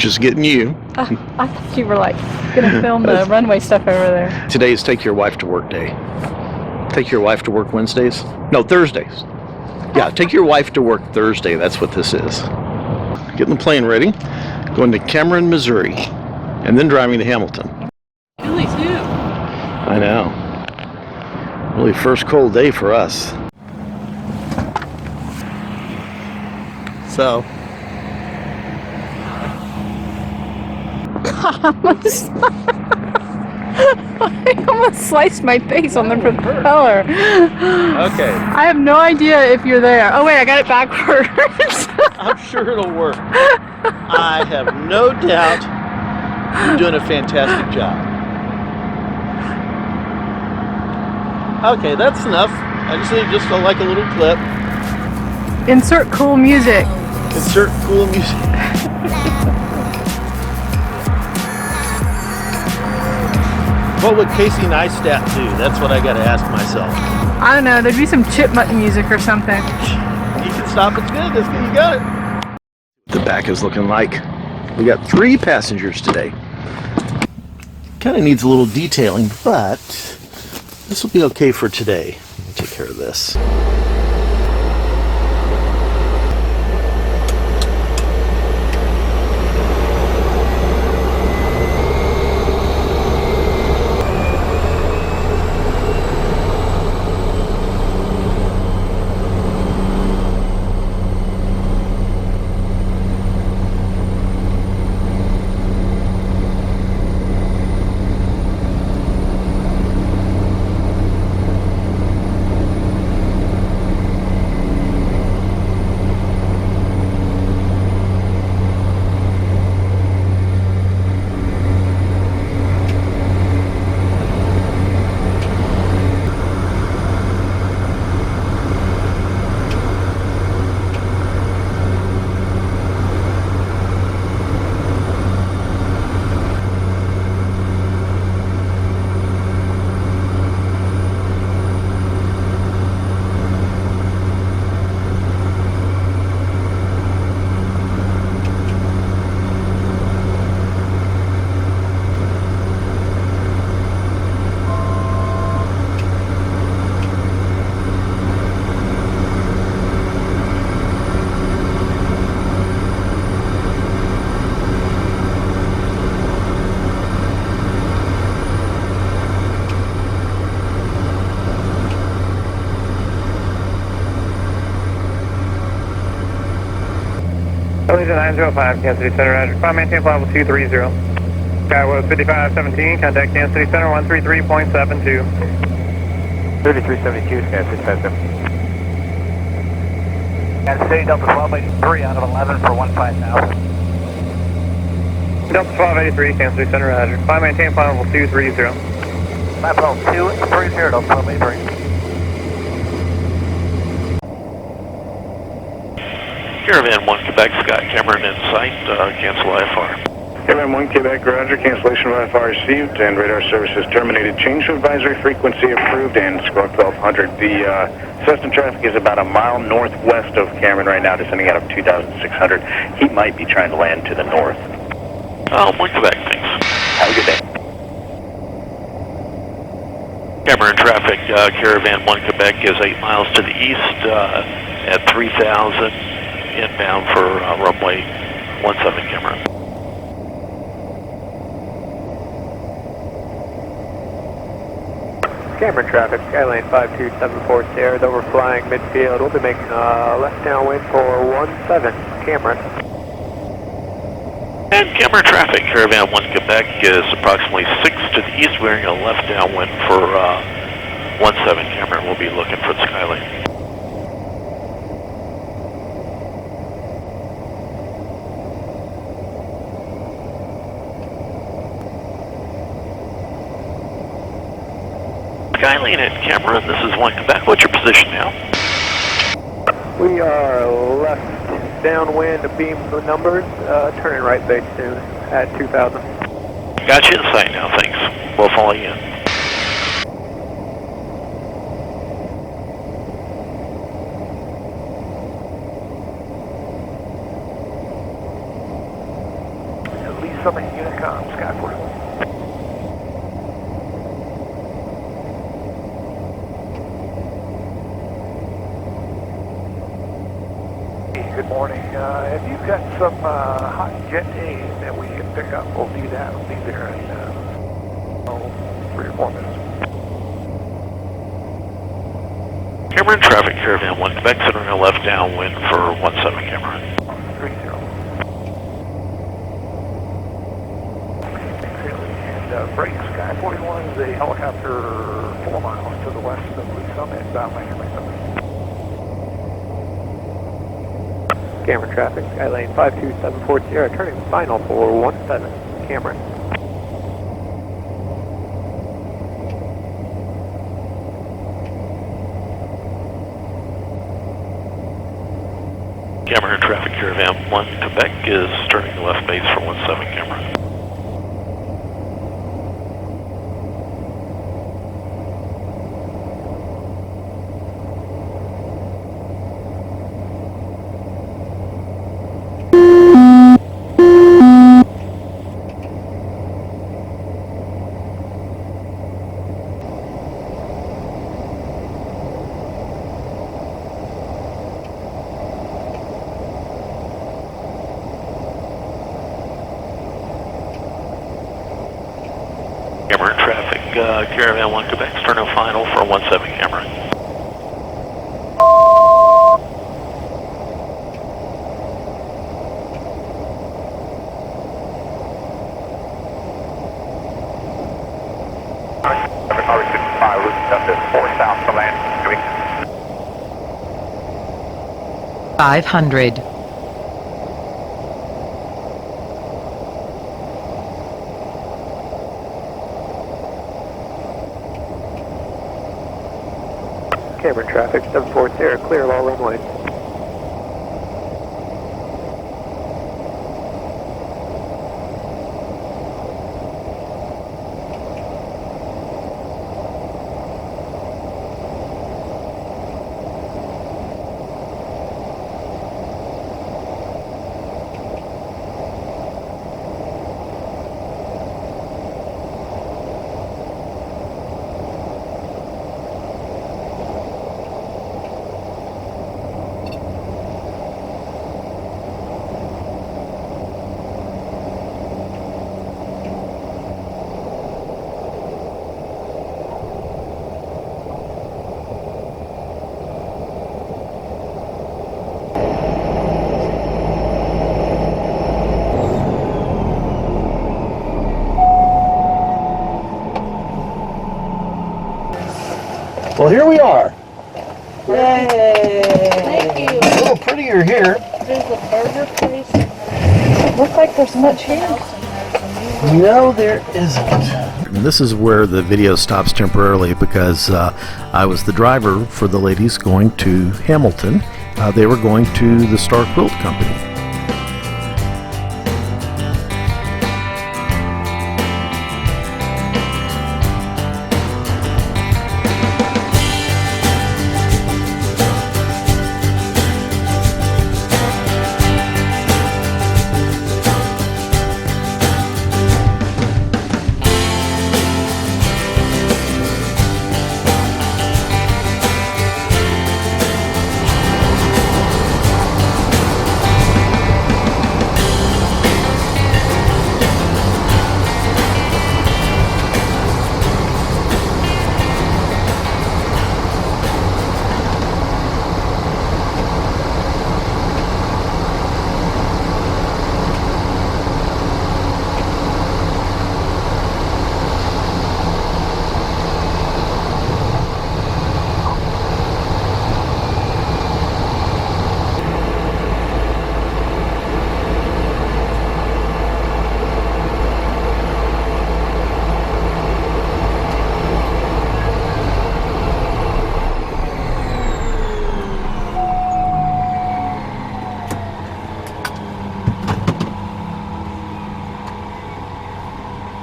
Just getting you. I thought you were like gonna film the runway stuff over there. Today's Take Your Wife to Work Day. Take your wife to work Wednesdays? No, Thursdays. Yeah, take your wife to work Thursday. That's what this is. Getting the plane ready. Going to Cameron, Missouri. And then driving to Hamilton. Chilly too. I know. Really first cold day for us. So. I almost sliced my face on the propeller. Okay. I have no idea if you're there. Oh wait, I got it backwards. I'm sure it'll work. I have no doubt you're doing a fantastic job. Okay, that's enough. I just need like a little clip. Insert cool music. Insert cool music. What would Casey Neistat do? That's what I gotta ask myself. I don't know, there'd be some chipmunk music or something. You can stop, it's good, you got it. The back is looking like we got 3 passengers today. Kind of needs a little detailing, but this will be okay for today. Take care of this. Allegiant 905, Kansas City Center, Roger. Climb maintain level 230. Skyway 5517, contact Kansas City Center 133.72. 3372, Kansas City Center. Kansas City, Delta 1283 out of 11 for 15,000. Delta 1283, Kansas City Center, Roger. Climb maintain level 230. Flight level 230, Delta 1283. Caravan 1 Quebec, Scott Cameron in sight, cancel IFR. Caravan 1 Quebec, Roger, cancellation of IFR received and radar services terminated. Change to advisory frequency approved and squawk 1200. The Cessna traffic is about a mile northwest of Cameron right now, descending out of 2600. He might be trying to land to the north. 1 Quebec, thanks. Have a good day. Cameron traffic, Caravan 1 Quebec is 8 miles to the east at 3000. Inbound for runway 17 Cameron. Cameron traffic, Skylane 5274 Sierra, overflying midfield. We'll be making a left downwind for 17 Cameron. And Cameron traffic, Caravan 1 Quebec is approximately 6 to the east, wearing a left downwind for 17 Cameron. We'll be looking for the Skylane. Skylane at Cameron, this is 1 Quebec. What's your position now? We are left downwind of beam numbers, turning right base soon at 2000. Got you in sight now, thanks. We'll follow you in. Summit Unicom, Sky 41. Good morning. If you've got some hot jet aid that we can pick up, we'll do that. We'll be there in 3 or 4 minutes. Cameron traffic, Caravan 1 Quebec, centering a left downwind for 17 Cameron. 30. And break Sky 41 is a helicopter 4 miles to the west of Blue Summit, about Miami Summit. Cameron traffic, Skylane 52740, turning final for 17 Cameron. Cameron traffic, Caravan 1 Quebec is turning left base for 17 Cameron. Cameron traffic, Caravan 1 Quebec, turning final for 17 Cameron. Recovery 55, route up to 4 south for land. 500. Cameron traffic, 740, clear all runway. Well, here we are. Thank you. A little prettier here. There's a burger place. It looks like there's much here. No, there isn't. This is where the video stops temporarily because I was the driver for the ladies going to Hamilton. They were going to the Star Quilt Company.